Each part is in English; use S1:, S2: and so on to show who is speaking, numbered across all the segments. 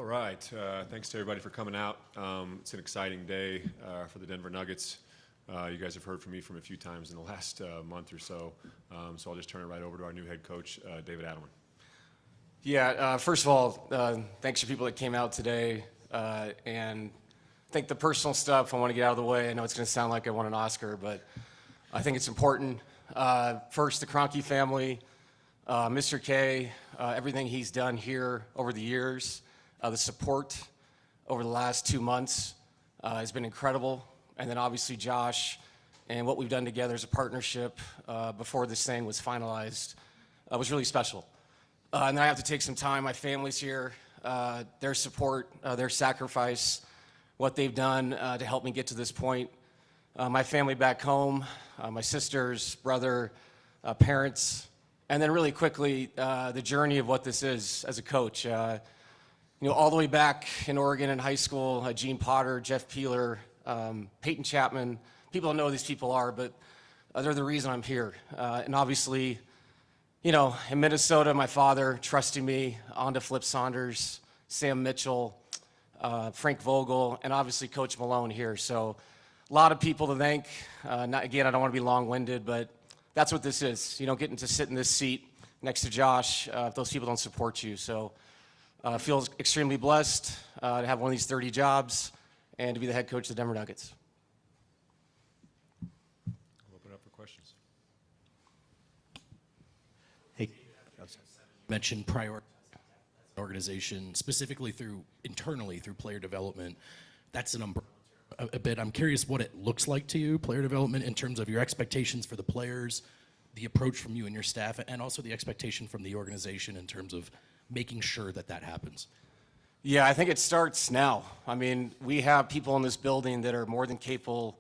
S1: All right. Thanks to everybody for coming out. It's an exciting day for the Denver Nuggets. You guys have heard from me from a few times in the last month or so. So I'll just turn it right over to our new head coach, David Adelman.
S2: Yeah, first of all, thanks to people that came out today. And I think the personal stuff I want to get out of the way. I know it's going to sound like I won an Oscar, but I think it's important. First, the Kroenke family, Mr. K, everything he's done here over the years, the support over the last 2 months has been incredible. And then obviously Josh and what we've done together as a partnership before this thing was finalized was really special. And then I have to take some time. My family's here, their support, their sacrifice, what they've done to help me get to this point. My family back home, my sisters, brother, parents, and then really quickly, the journey of what this is as a coach. All the way back in Oregon in high school, Gene Potter, Jeff Peeler, Peyton Chapman. People don't know who these people are, but they're the reason I'm here. And obviously, in Minnesota, my father trusting me, on to Flip Saunders, Sam Mitchell, Frank Vogel, and obviously Coach Malone here. So a lot of people to thank. Again, I don't want to be long-winded, but that's what this is. Getting to sit in this seat next to Josh, if those people don't support you. So I feel extremely blessed to have one of these 30 jobs and to be the head coach of the Denver Nuggets.
S1: I'll open it up for questions.
S3: Hey, mentioned prioritizing organization specifically internally through player development. That's an umbrella a bit. I'm curious what it looks like to you, player development, in terms of your expectations for the players, the approach from you and your staff, and also the expectation from the organization in terms of making sure that happens.
S2: Yeah, I think it starts now. I mean, we have people in this building that are more than capable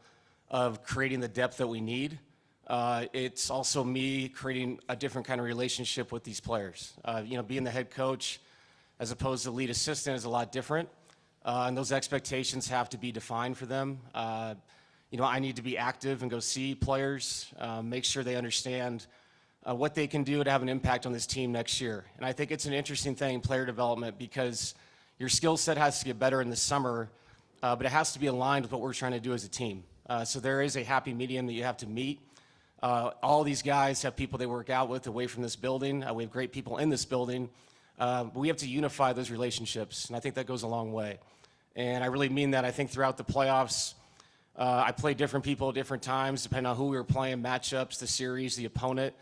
S2: of creating the depth that we need. It's also me creating a different kind of relationship with these players. Being the head coach as opposed to lead assistant is a lot different. And those expectations have to be defined for them. I need to be active and go see players, make sure they understand what they can do to have an impact on this team next year. And I think it's an interesting thing, player development, because your skill set has to get better in the summer, but it has to be aligned with what we're trying to do as a team. So there is a happy medium that you have to meet. All these guys have people they work out with away from this building. We have great people in this building. But we have to unify those relationships, and I think that goes a long way. And I really mean that. I think throughout the playoffs, I play different people at different times, depending on who we were playing, matchups, the series, the opponent.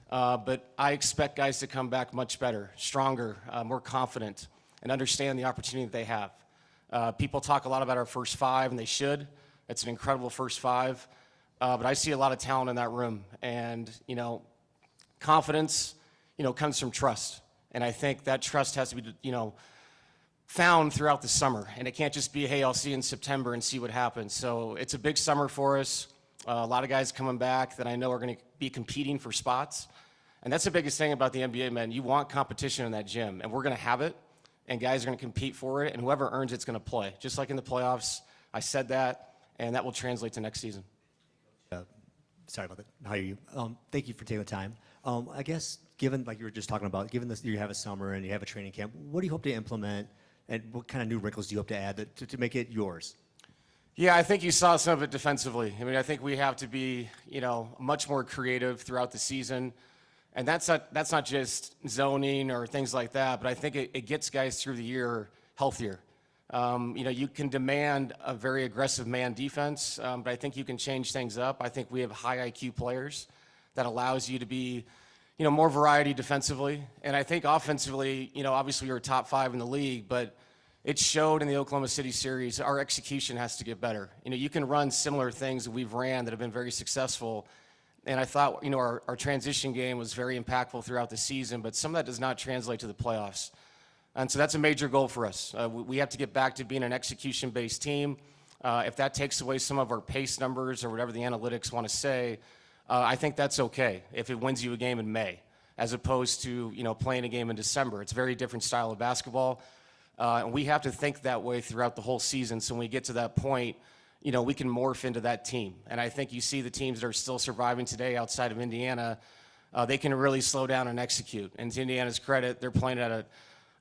S2: But I expect guys to come back much better, stronger, more confident, and understand the opportunity that they have. People talk a lot about our first five, and they should. It's an incredible first five. But I see a lot of talent in that room. And, confidence, comes from trust. And I think that trust has to be, found throughout the summer. And it can't just be, hey, I'll see you in September and see what happens. So it's a big summer for us. A lot of guys coming back that I know are going to be competing for spots. And that's the biggest thing about the NBA, man. You want competition in that gym, and we're going to have it. And guys are going to compete for it, and whoever earns it's going to play. Just like in the playoffs, I said that, and that will translate to next season.
S4: Sorry about that. How are you? Thank you for taking the time. I guess, given, like you were just talking about, given this, you have a summer and you have a training camp, what do you hope to implement, and what kind of new wrinkles do you hope to add to make it yours?
S2: Yeah, I think you saw some of it defensively. I mean, I think we have to be, much more creative throughout the season. And that's not just zoning or things like that, but I think it gets guys through the year healthier. You can demand a very aggressive man defense, but I think you can change things up. I think we have high IQ players that allows you to be, more variety defensively. And I think offensively, obviously we were top 5 in the league, but it showed in the Oklahoma City series, our execution has to get better. You can run similar things that we've ran that have been very successful. And I thought, our transition game was very impactful throughout the season, but some of that does not translate to the playoffs. And so that's a major goal for us. We have to get back to being an execution-based team. If that takes away some of our pace numbers or whatever the analytics want to say, I think that's okay if it wins you a game in May, as opposed to, playing a game in December. It's a very different style of basketball. And we have to think that way throughout the whole season. So when we get to that point, we can morph into that team. And I think you see the teams that are still surviving today outside of Indiana, they can really slow down and execute. And to Indiana's credit, they're playing at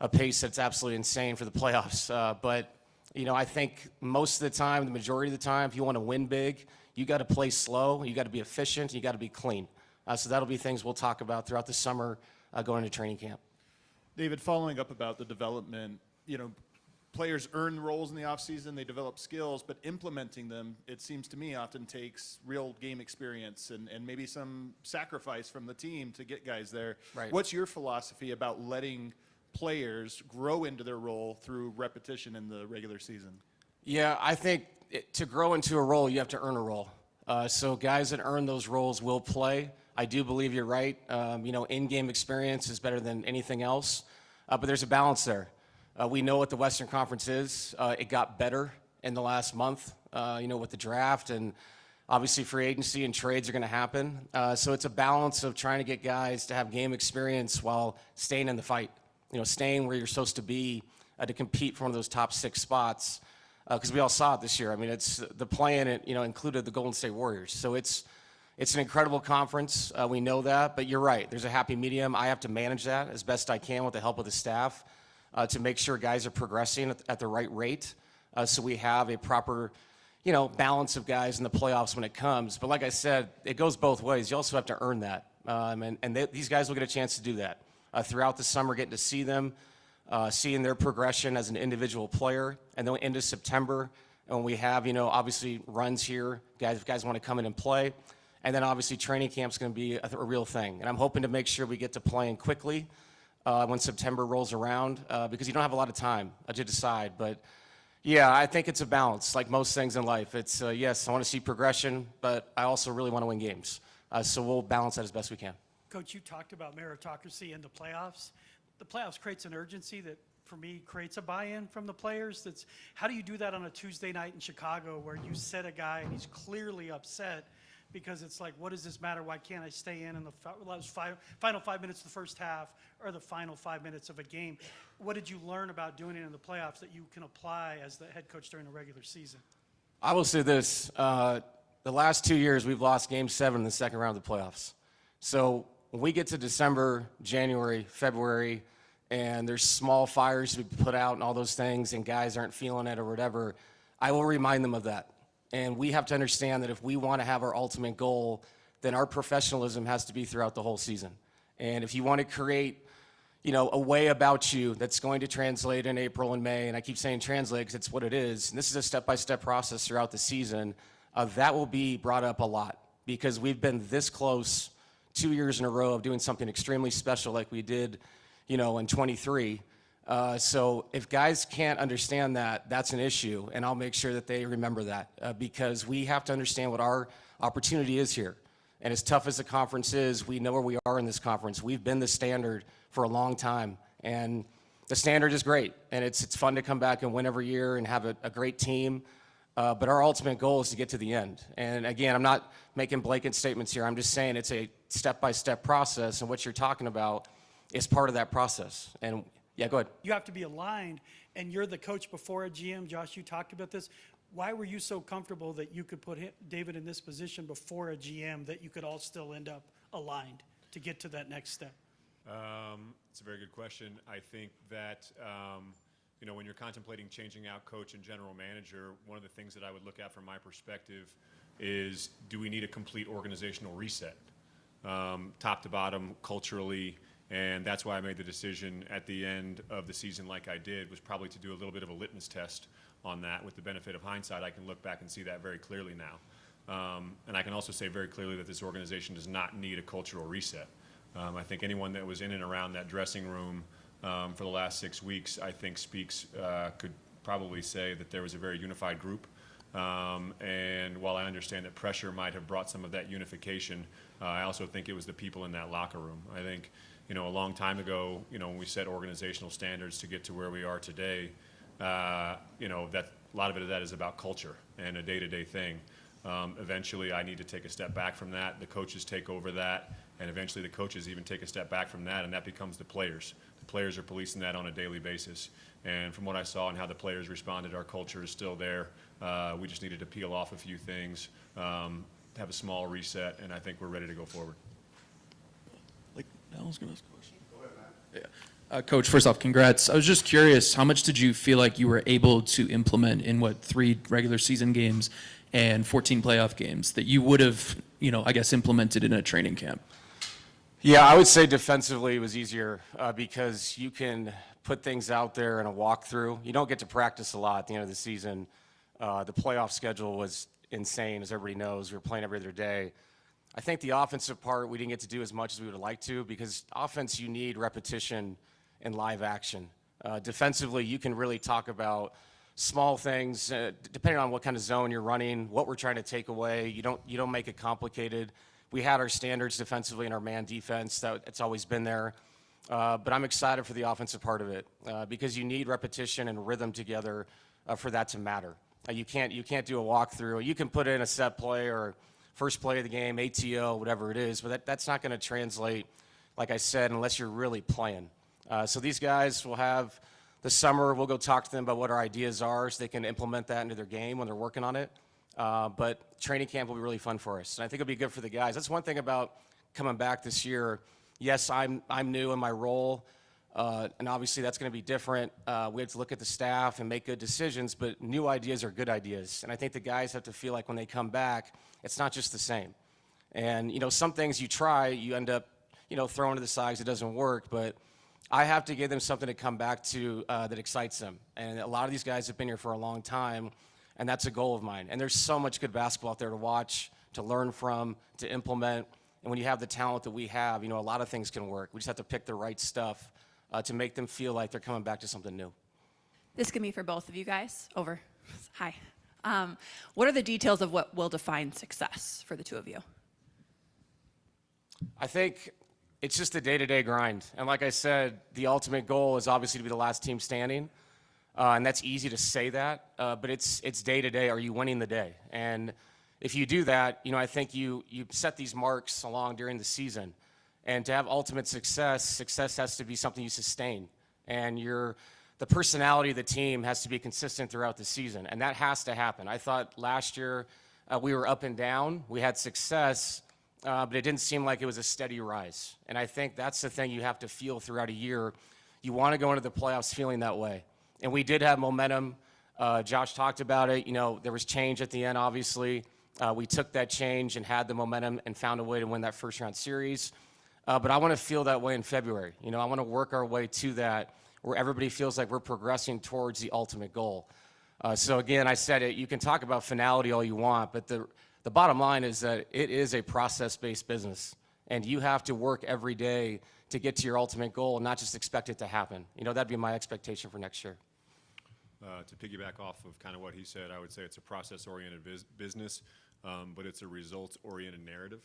S2: a pace that's absolutely insane for the playoffs. But, you know, I think most of the time, the majority of the time, if you want to win big, you got to play slow, you got to be efficient, you got to be clean. So that'll be things we'll talk about throughout the summer going into training camp.
S5: David, following up about the development, you know, players earn roles in the offseason, they develop skills, but implementing them, it seems to me, often takes real game experience and maybe some sacrifice from the team to get guys there.
S2: Right.
S5: What's your philosophy about letting players grow into their role through repetition in the regular season?
S2: Yeah, I think to grow into a role, you have to earn a role. So guys that earn those roles will play. I do believe you're right. You know, in-game experience is better than anything else, but there's a balance there. We know what the Western Conference is. It got better in the last month, you know, with the draft, and obviously free agency and trades are going to happen. So it's a balance of trying to get guys to have game experience while staying in the fight, you know, staying where you're supposed to be to compete for one of those top 6 spots. Because we all saw it this year. I mean, it's the play-in, you know, included the Golden State Warriors. So it's an incredible conference. We know that, but you're right. There's a happy medium. I have to manage that as best I can with the help of the staff to make sure guys are progressing at the right rate. So we have a proper, you know, balance of guys in the playoffs when it comes. But like I said, it goes both ways. You also have to earn that. These guys will get a chance to do that throughout the summer, getting to see them, seeing their progression as an individual player. And then into September, when we have, you know, obviously runs here, if guys want to come in and play. And then obviously training camp's going to be a real thing. And I'm hoping to make sure we get to playing quickly when September rolls around because you don't have a lot of time to decide. But yeah, I think it's a balance, like most things in life. It's, yes, I want to see progression, but I also really want to win games. So we'll balance that as best we can.
S6: Coach, you talked about meritocracy in the playoffs. The playoffs creates an urgency that, for me, creates a buy-in from the players. How do you do that on a Tuesday night in Chicago where you set a guy and he's clearly upset because it's like, what does this matter? Why can't I stay in the final 5 minutes of the first half or the final 5 minutes of a game? What did you learn about doing it in the playoffs that you can apply as the head coach during the regular season?
S2: I will say this. The last 2 years, we've lost Game 7 in the second round of the playoffs. So when we get to December, January, February, and there's small fires to be put out and all those things, and guys aren't feeling it or whatever, I will remind them of that. And we have to understand that if we want to have our ultimate goal, then our professionalism has to be throughout the whole season. And if you want to create, you know, a way about you that's going to translate in April and May, and I keep saying translate because it's what it is, and this is a step-by-step process throughout the season, that will be brought up a lot because we've been this close 2 years in a row of doing something extremely special like we did, you know, in 23. So if guys can't understand that, that's an issue, and I'll make sure that they remember that because we have to understand what our opportunity is here. And as tough as the conference is, we know where we are in this conference. We've been the standard for a long time, and the standard is great, and it's fun to come back and win every year and have a great team. But our ultimate goal is to get to the end. And again, I'm not making blanket statements here. I'm just saying it's a step-by-step process, and what you're talking about is part of that process. And yeah, go ahead.
S6: You have to be aligned, and you're the coach before a GM. Josh, you talked about this. Why were you so comfortable that you could put David in this position before a GM that you could all still end up aligned to get to that next step?
S1: It's a very good question. I think that, you know, when you're contemplating changing out coach and general manager, one of the things that I would look at from my perspective is, do we need a complete organizational reset, top to bottom, culturally? And that's why I made the decision at the end of the season like I did, was probably to do a little bit of a litmus test on that. With the benefit of hindsight, I can look back and see that very clearly now. And I can also say very clearly that this organization does not need a cultural reset. I think anyone that was in and around that dressing room for the last 6 weeks, I think could probably say that there was a very unified group. And while I understand that pressure might have brought some of that unification, I also think it was the people in that locker room. I think, you know, a long time ago, you know, when we set organizational standards to get to where we are today, you know, that a lot of that is about culture and a day-to-day thing. Eventually, I need to take a step back from that. The coaches take over that, and eventually the coaches even take a step back from that, and that becomes the players. The players are policing that on a daily basis. And from what I saw and how the players responded, our culture is still there. We just needed to peel off a few things, have a small reset, and I think we're ready to go forward.
S7: Like, Alan's going to ask a question. Go ahead, Matt. Coach, first off, congrats. I was just curious, how much did you feel like you were able to implement in 3 regular season games and 14 playoff games that you would have, I guess, implemented in a training camp?
S2: Yeah, I would say defensively it was easier because you can put things out there in a walkthrough. You don't get to practice a lot at the end of the season. The playoff schedule was insane, as everybody knows. We were playing every other day. I think the offensive part we didn't get to do as much as we would have liked to because offense, you need repetition and live action. Defensively, you can really talk about small things, depending on what kind of zone you're running, what we're trying to take away. You don't make it complicated. We had our standards defensively in our man defense. It's always been there. But I'm excited for the offensive part of it because you need repetition and rhythm together for that to matter. You can't do a walkthrough. You can put in a set play or first play of the game, ATO, whatever it is, but that's not going to translate, like I said, unless you're really playing. So these guys will have the summer. We'll go talk to them about what our ideas are so they can implement that into their game when they're working on it. But training camp will be really fun for us. And I think it'll be good for the guys. That's one thing about coming back this year. Yes, I'm new in my role, and obviously that's going to be different. We have to look at the staff and make good decisions, but new ideas are good ideas. And I think the guys have to feel like when they come back, it's not just the same. And, some things you try, you end up, throwing to the sides, it doesn't work, but I have to give them something to come back to that excites them. And a lot of these guys have been here for a long time, and that's a goal of mine. And there's so much good basketball out there to watch, to learn from, to implement. And when you have the talent that we have, a lot of things can work. We just have to pick the right stuff to make them feel like they're coming back to something new.
S8: This can be for both of you guys. Over. Hi. What are the details of what will define success for the two of you?
S2: I think it's just a day-to-day grind. And like I said, the ultimate goal is obviously to be the last team standing. And that's easy to say that, but it's day-to-day. Are you winning the day? And if you do that, I think you set these marks along during the season. And to have ultimate success has to be something you sustain. And the personality of the team has to be consistent throughout the season. And that has to happen. I thought last year we were up and down. We had success, but it didn't seem like it was a steady rise. And I think that's the thing you have to feel throughout a year. You want to go into the playoffs feeling that way. And we did have momentum. Josh talked about it. There was change at the end, obviously. We took that change and had the momentum and found a way to win that first-round series. But I want to feel that way in February. I want to work our way to that where everybody feels like we're progressing towards the ultimate goal. So, again, I said it. You can talk about finality all you want, but the bottom line is that it is a process-based business, and you have to work every day to get to your ultimate goal and not just expect it to happen. That'd be my expectation for next year.
S1: To piggyback off of kind of what he said, I would say it's a process-oriented business, but it's a results-oriented narrative.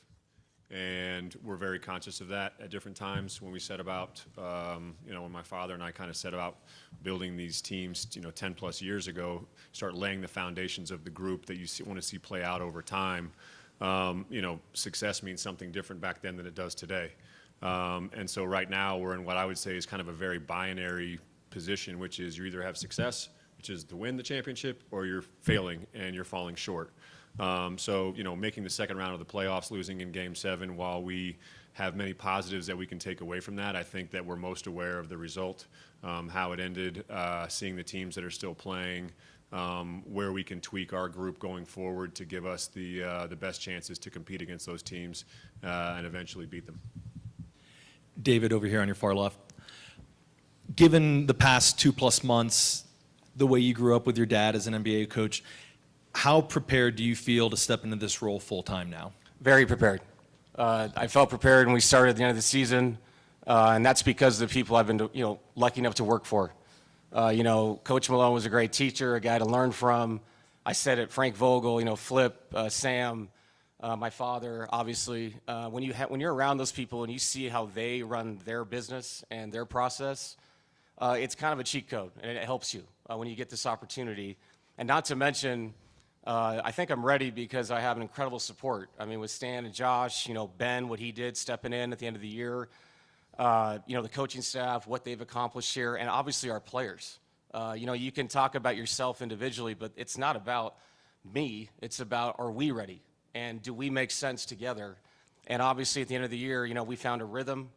S1: And we're very conscious of that at different times when we set about, when my father and I kind of set about building these teams, 10 plus years ago, start laying the foundations of the group that you want to see play out over time. Success means something different back then than it does today. And so right now we're in what I would say is kind of a very binary position, which is you either have success, which is to win the championship, or you're failing and you're falling short. So, making the second round of the playoffs, losing in Game 7, while we have many positives that we can take away from that, I think that we're most aware of the result, how it ended, seeing the teams that are still playing, where we can tweak our group going forward to give us the best chances to compete against those teams and eventually beat them.
S9: David, over here on your far left. Given the past 2+ months, the way you grew up with your dad as an NBA coach, how prepared do you feel to step into this role full-time now?
S2: Very prepared. I felt prepared when we started at the end of the season, and that's because of the people I've been, lucky enough to work for. Coach Malone was a great teacher, a guy to learn from. I said it, Frank Vogel, Flip, Sam, my father, obviously. When you're around those people and you see how they run their business and their process, it's kind of a cheat code, and it helps you when you get this opportunity. And not to mention, I think I'm ready because I have an incredible support. I mean, with Stan and Josh, Ben, what he did stepping in at the end of the year, the coaching staff, what they've accomplished here, and obviously our players. You can talk about yourself individually, but it's not about me. It's about, are we ready? And do we make sense together? And obviously at the end of the year, we found a rhythm.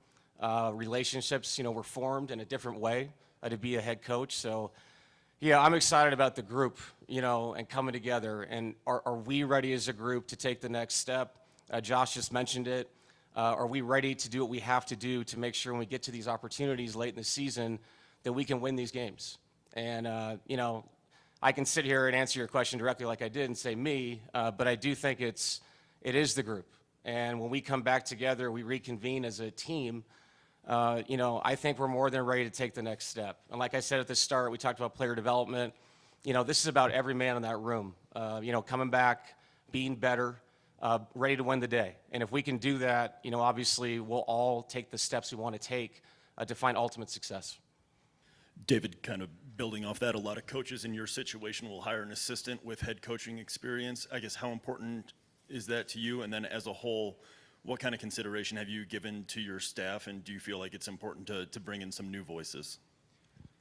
S2: Relationships, were formed in a different way to be a head coach. So, yeah, I'm excited about the group, and coming together. And are we ready as a group to take the next step? Josh just mentioned it. Are we ready to do what we have to do to make sure when we get to these opportunities late in the season that we can win these games? And, I can sit here and answer your question directly like I did and say me, but I do think it is the group. And when we come back together, we reconvene as a team, I think we're more than ready to take the next step. And like I said at the start, we talked about player development. This is about every man in that room, coming back, being better, ready to win the day. And if we can do that, obviously we'll all take the steps we want to take to find ultimate success.
S10: David, kind of building off that, a lot of coaches in your situation will hire an assistant with head coaching experience. I guess how important is that to you? And then as a whole, what kind of consideration have you given to your staff, and do you feel like it's important to bring in some new voices?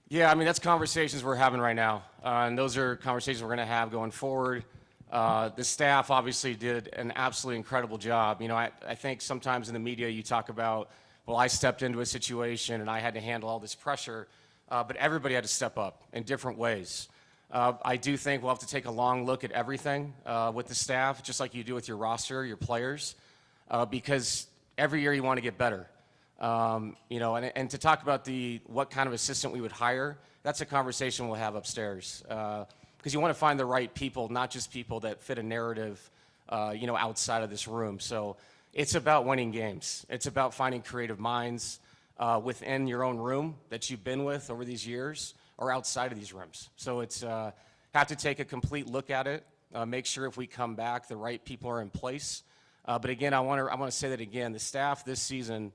S2: Yeah, that's conversations we're having right now, and those are conversations we're going to have going forward. The staff obviously did an absolutely incredible job. I think sometimes in the media you talk about, well, I stepped into a situation and I had to handle all this pressure, but everybody had to step up in different ways. I do think we'll have to take a long look at everything with the staff, just like you do with your roster, your players, because every year you want to get better. And to talk about what kind of assistant we would hire, that's a conversation we'll have upstairs. Because you want to find the right people, not just people that fit a narrative, outside of this room. So it's about winning games. It's about finding creative minds within your own room that you've been with over these years or outside of these rooms. So it's have to take a complete look at it, make sure if we come back, the right people are in place. But again, I want to say that again, the staff this season,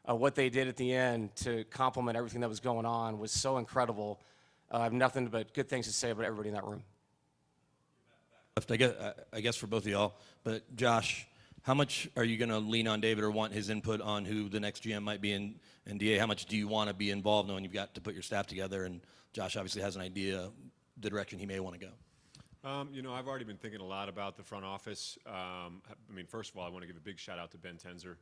S2: what they did at the end to complement everything that was going on was so incredible. I have nothing but good things to say about everybody in that room.
S9: I guess for both of y'all, but Josh, how much are you going to lean on David or want his input on who the next GM might be in DA? How much do you want to be involved knowing you've got to put your staff together, and Josh obviously has an idea the direction he may want to go?
S1: I've already been thinking a lot about the front office. First of all, I want to give a big shout out to Ben Tenzer,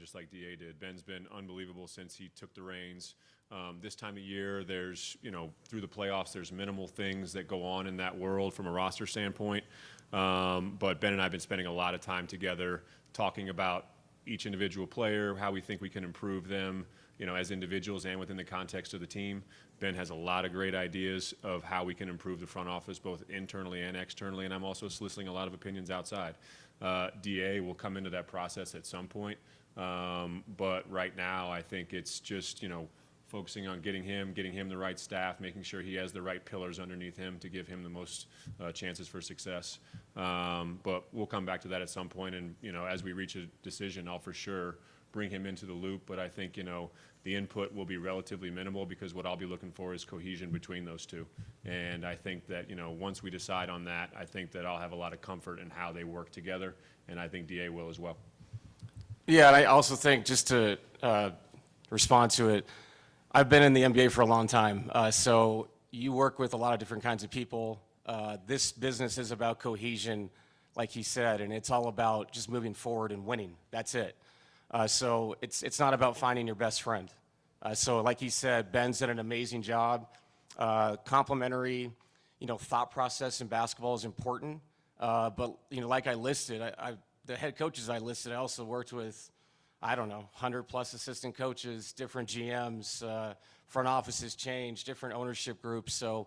S1: just like DA did. Ben's been unbelievable since he took the reins. This time of year, there's, through the playoffs, there's minimal things that go on in that world from a roster standpoint. But Ben and I have been spending a lot of time together talking about each individual player, how we think we can improve them, as individuals and within the context of the team. Ben has a lot of great ideas of how we can improve the front office, both internally and externally, and I'm also soliciting a lot of opinions outside. DA will come into that process at some point, but right now I think it's just, focusing on getting him the right staff, making sure he has the right pillars underneath him to give him the most chances for success. But we'll come back to that at some point, and as we reach a decision, I'll for sure bring him into the loop. But I think the input will be relatively minimal, because what I'll be looking for is cohesion between those two. And I think that once we decide on that, I think that I'll have a lot of comfort in how they work together, and I think DA will as well.
S2: Yeah, and I also think, just to respond to it, I've been in the NBA for a long time, so you work with a lot of different kinds of people. This business is about cohesion, like he said, and it's all about just moving forward and winning. That's it. So it's not about finding your best friend. So like he said, Ben's done an amazing job. Complementary, thought process in basketball is important. But like I listed, the head coaches I listed, I also worked with, 100+ assistant coaches, different GMs, front offices change, different ownership groups. So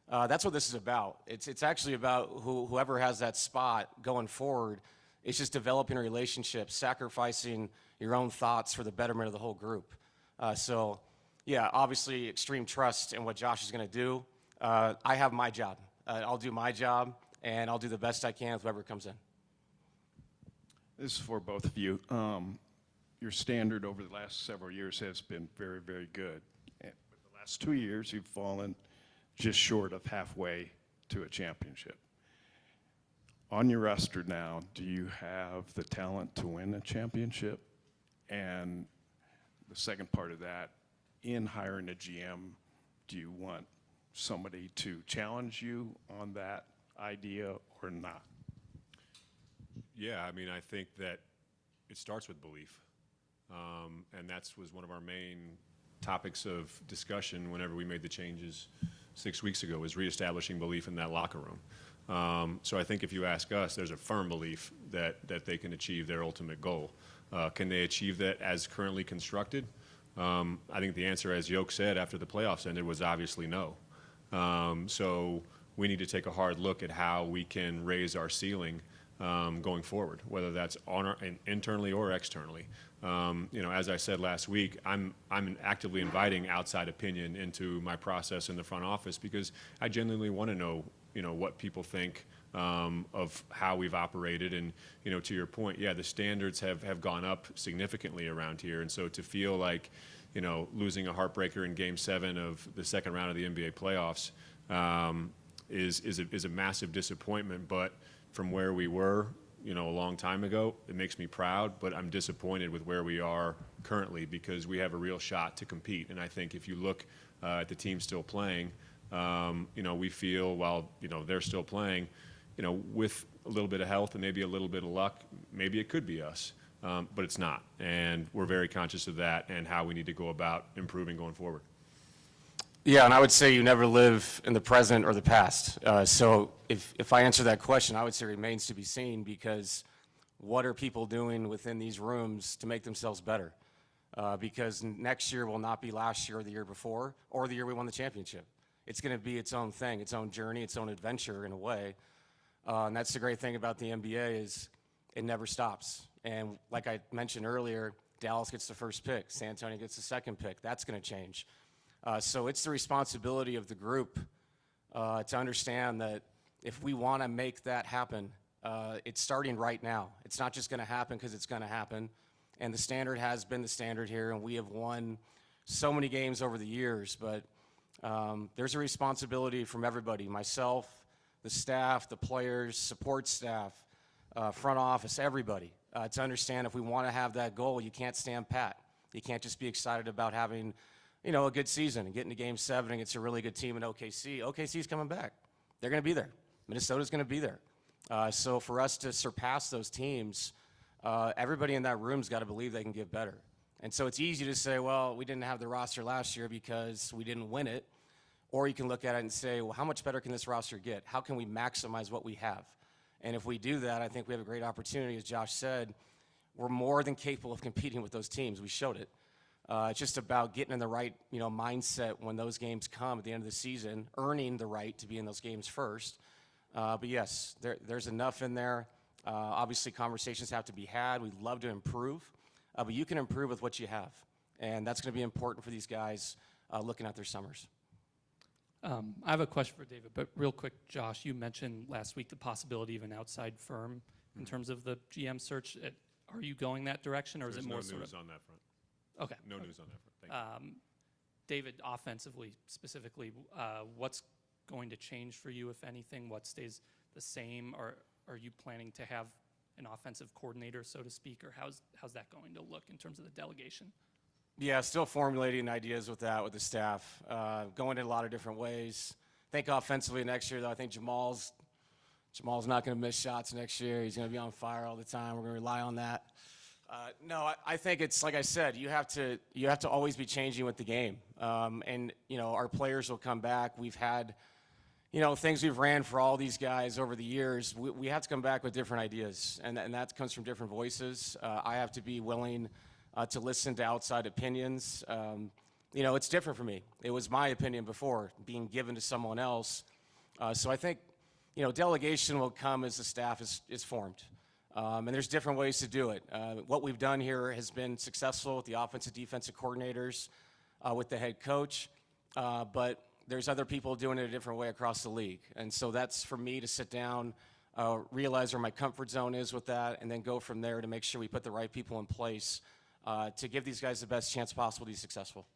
S2: that's what this is about. It's actually about whoever has that spot going forward. It's just developing a relationship, sacrificing your own thoughts for the betterment of the whole group. So, yeah, obviously extreme trust in what Josh is going to do. I have my job. I'll do my job, and I'll do the best I can with whoever comes in.
S11: This is for both of you. Your standard over the last several years has been very, very good. And the last 2 years, you've fallen just short of halfway to a championship. On your roster now, do you have the talent to win a championship? And the second part of that, in hiring a GM, do you want somebody to challenge you on that idea or not?
S1: Yeah, I think that it starts with belief. And that was one of our main topics of discussion whenever we made the changes 6 weeks ago, was reestablishing belief in that locker room. So I think if you ask us, there's a firm belief that they can achieve their ultimate goal. Can they achieve that as currently constructed? I think the answer, as Yoke said after the playoffs ended, was obviously no. So we need to take a hard look at how we can raise our ceiling going forward, whether that's internally or externally. As I said last week, I'm actively inviting outside opinion into my process in the front office because I genuinely want to know, what people think of how we've operated. And, to your point, yeah, the standards have gone up significantly around here. And so to feel like, losing a heartbreaker in Game 7 of the second round of the NBA playoffs is a massive disappointment. But from where we were, a long time ago, it makes me proud, but I'm disappointed with where we are currently because we have a real shot to compete. And I think if you look at the team still playing, we feel while, they're still playing, with a little bit of health and maybe a little bit of luck, maybe it could be us, but it's not. And we're very conscious of that and how we need to go about improving going forward.
S2: Yeah, and I would say you never live in the present or the past. So if I answer that question, I would say it remains to be seen because what are people doing within these rooms to make themselves better? Because next year will not be last year or the year before or the year we won the championship. It's going to be its own thing, its own journey, its own adventure in a way. And that's the great thing about the NBA is it never stops. And like I mentioned earlier, Dallas gets the first pick, San Antonio gets the second pick. That's going to change. So it's the responsibility of the group to understand that if we want to make that happen, it's starting right now. It's not just going to happen because it's going to happen. And the standard has been the standard here, and we have won so many games over the years. But there's a responsibility from everybody, myself, the staff, the players, support staff, front office, everybody, to understand if we want to have that goal, you can't stand pat. You can't just be excited about having a good season and getting to Game 7 against a really good team in OKC. OKC's coming back. They're going to be there. Minnesota's going to be there. So for us to surpass those teams, everybody in that room's got to believe they can get better. And so it's easy to say, well, we didn't have the roster last year because we didn't win it. Or you can look at it and say, well, how much better can this roster get? How can we maximize what we have? And if we do that, I think we have a great opportunity. As Josh said, we're more than capable of competing with those teams. We showed it. It's just about getting in the right, mindset when those games come at the end of the season, earning the right to be in those games first. But yes, there's enough in there. Obviously, conversations have to be had. We'd love to improve, but you can improve with what you have. And that's going to be important for these guys looking at their summers.
S12: I have a question for David, but real quick, Josh, you mentioned last week the possibility of an outside firm in terms of the GM search. Are you going that direction, or is it more
S1: There's no news on that front.
S12: Okay.
S1: No news on that front. Thank you.
S12: David, offensively, specifically, what's going to change for you, if anything? What stays the same? Or are you planning to have an offensive coordinator, so to speak? Or how's that going to look in terms of the delegation?
S2: Yeah, still formulating ideas with that with the staff. Going in a lot of different ways. I think offensively next year, though, I think Jamal's not going to miss shots next year. He's going to be on fire all the time. We're going to rely on that. No, I think it's like I said. You have to always be changing with the game, and our players will come back. We've had, things we've ran for all these guys over the years. We have to come back with different ideas, and that comes from different voices. I have to be willing to listen to outside opinions. It's different for me. It was my opinion before being given to someone else. So I think, delegation will come as the staff is formed. And there's different ways to do it. What we've done here has been successful with the offensive defensive coordinators, with the head coach, but there's other people doing it a different way across the league. And so that's for me to sit down, realize where my comfort zone is with that, and then go from there to make sure we put the right people in place to give these guys the best chance possible to be successful.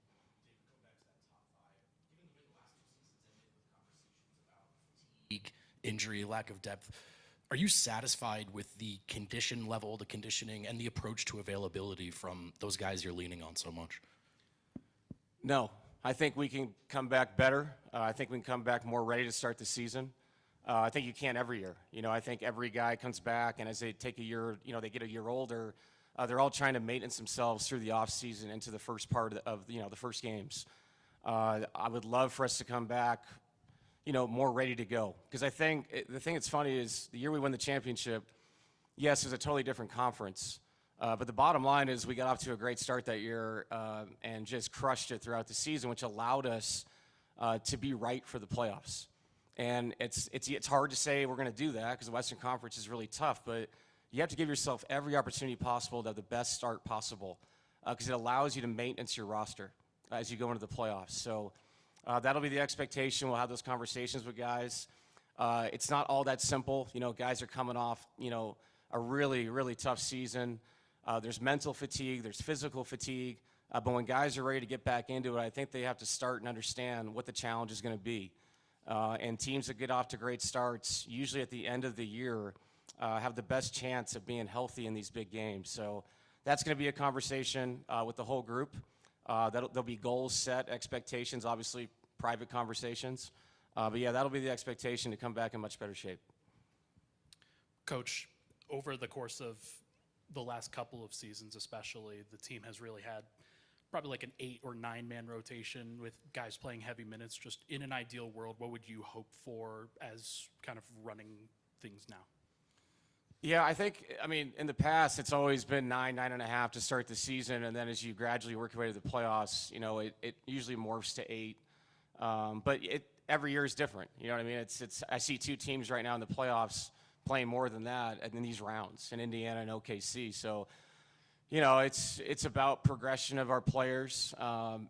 S3: Injury, lack of depth. Are you satisfied with the condition level, the conditioning, and the approach to availability from those guys you're leaning on so much?
S2: No. I think we can come back better. I think we can come back more ready to start the season. I think you can every year. I think every guy comes back, and as they take a year, they get a year older, They're all trying to maintenance themselves through the offseason into the first part of the first games. I would love for us to come back, more ready to go. Because I think the thing that's funny is the year we won the championship, yes, it was a totally different conference. But the bottom line is we got off to a great start that year and just crushed it throughout the season, which allowed us to be right for the playoffs. And it's hard to say we're going to do that because the Western Conference is really tough, but you have to give yourself every opportunity possible to have the best start possible because it allows you to maintenance your roster as you go into the playoffs. So that'll be the expectation. We'll have those conversations with guys. It's not all that simple. Guys are coming off, a really, really tough season. There's mental fatigue, there's physical fatigue. But when guys are ready to get back into it, I think they have to start and understand what the challenge is going to be. And teams that get off to great starts, usually at the end of the year, have the best chance of being healthy in these big games. So that's going to be a conversation with the whole group. There'll be goals set, expectations, obviously private conversations. But yeah, that'll be the expectation to come back in much better shape.
S3: Coach, over the course of the last couple of seasons especially, the team has really had probably like an 8 or 9 man rotation with guys playing heavy minutes. Just in an ideal world, what would you hope for as kind of running things now?
S2: Yeah, in the past, it's always been 9.5 to start the season, and then as you gradually work your way to the playoffs, it usually morphs to 8. But every year is different. You know what I mean? I see 2 teams right now in the playoffs playing more than that in these rounds, in Indiana and OKC. So, it's about progression of our players. And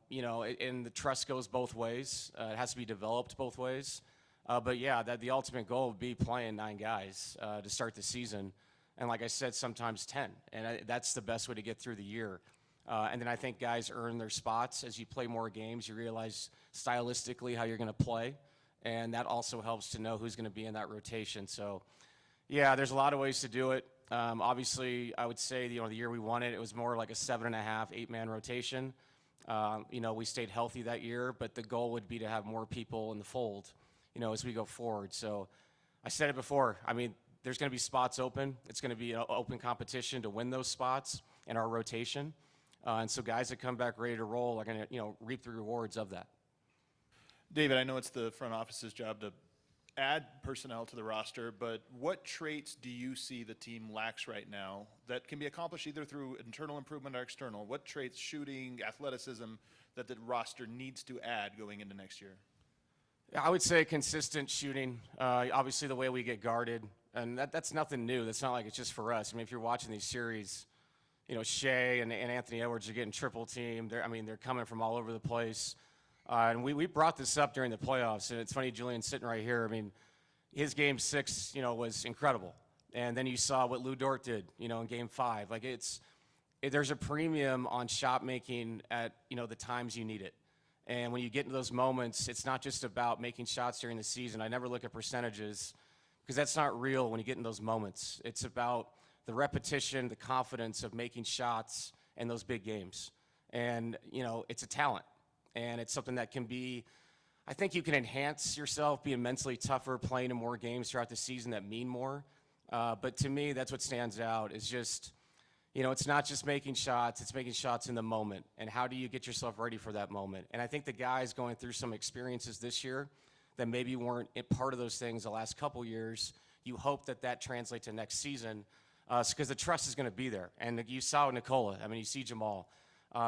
S2: the trust goes both ways. It has to be developed both ways. But yeah, the ultimate goal would be playing 9 guys to start the season. And like I said, sometimes 10. And that's the best way to get through the year. And then I think guys earn their spots. As you play more games, you realize stylistically how you're going to play. And that also helps to know who's going to be in that rotation. So, yeah, there's a lot of ways to do it. Obviously, I would say, the year we won it was more like a 7.5, 8-man rotation. We stayed healthy that year, but the goal would be to have more people in the fold, as we go forward. So I said it before. There's going to be spots open. It's going to be an open competition to win those spots in our rotation. And so guys that come back ready to roll are going to, reap the rewards of that.
S5: David, I know it's the front office's job to add personnel to the roster, but what traits do you see the team lacks right now that can be accomplished either through internal improvement or external? What traits, shooting, athleticism, that the roster needs to add going into next year?
S2: I would say consistent shooting. Obviously, the way we get guarded, and that's nothing new. That's not like it's just for us. If you're watching these series, Shea and Anthony Edwards are getting triple teamed. They're coming from all over the place. And we brought this up during the playoffs, and it's funny, Julian's sitting right here. His game 6, was incredible. And then you saw what Lou Dort did, in game 5. There's a premium on shot making at, the times you need it. And when you get into those moments, it's not just about making shots during the season. I never look at percentages because that's not real when you get in those moments. It's about the repetition, the confidence of making shots in those big games. And, it's a talent. And it's something that can be, I think you can enhance yourself, being mentally tougher, playing in more games throughout the season that mean more. But to me, that's what stands out is just, it's not just making shots, it's making shots in the moment. And how do you get yourself ready for that moment? And I think the guys going through some experiences this year that maybe weren't part of those things the last couple years, you hope that translates to next season because the trust is going to be there. And you saw Nicola, you see Jamal.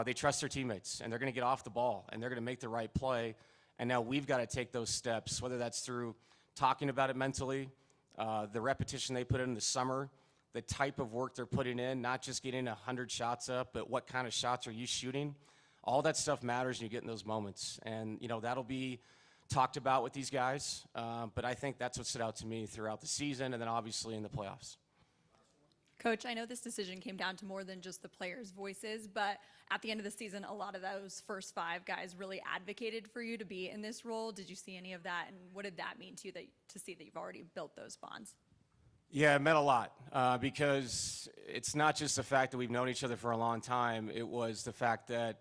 S2: They trust their teammates, and they're going to get off the ball, and they're going to make the right play. And now we've got to take those steps, whether that's through talking about it mentally, the repetition they put in the summer, the type of work they're putting in, not just getting 100 shots up, but what kind of shots are you shooting? All that stuff matters when you get in those moments. And, that'll be talked about with these guys. But I think that's what stood out to me throughout the season and then obviously in the playoffs.
S8: Coach, I know this decision came down to more than just the players' voices, but at the end of the season, a lot of those first 5 guys really advocated for you to be in this role. Did you see any of that, and what did that mean to you to see that you've already built those bonds?
S2: Yeah, it meant a lot because it's not just the fact that we've known each other for a long time. It was the fact that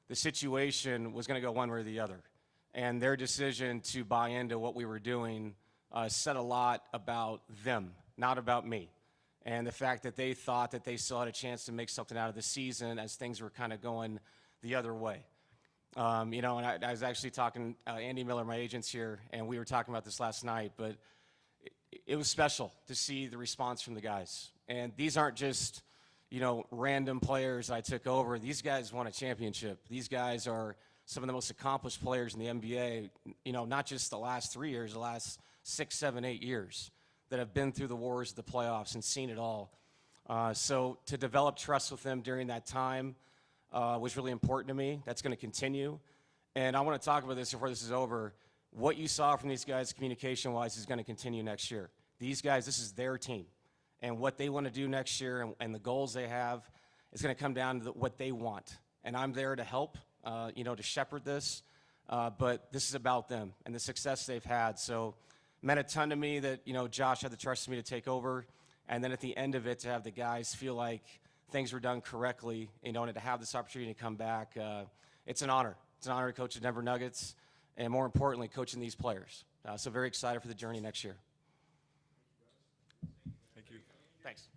S2: the situation was going to go one way or the other. And their decision to buy into what we were doing said a lot about them, not about me. and the fact that they thought that they still had a chance to make something out of the season as things were kind of going the other way. You know, and I was actually talking, Andy Miller, my agent's here, and we were talking about this last night, but it was special to see the response from the guys. And these aren't just, you know, random players I took over. These guys won a championship. These guys are some of the most accomplished players in the NBA, you know, not just the last 3 years, the last 6, 7, 8 years that have been through the wars of the playoffs and seen it all. So to develop trust with them during that time was really important to me. That's going to continue. And I want to talk about this before this is over. What you saw from these guys communication-wise is going to continue next year. These guys, this is their team. And what they want to do next year and the goals they have is going to come down to what they want. And I'm there to help, you know, to shepherd this. But this is about them and the success they've had. So it meant a ton to me that, you know, Josh had the trust in me to take over. And then at the end of it, to have the guys feel like things were done correctly, you know, and to have this opportunity to come back, it's an honor. It's an honor to coach the Denver Nuggets, and more importantly, coaching these players. So very excited for the journey next year.
S1: Thank you.
S2: Thanks.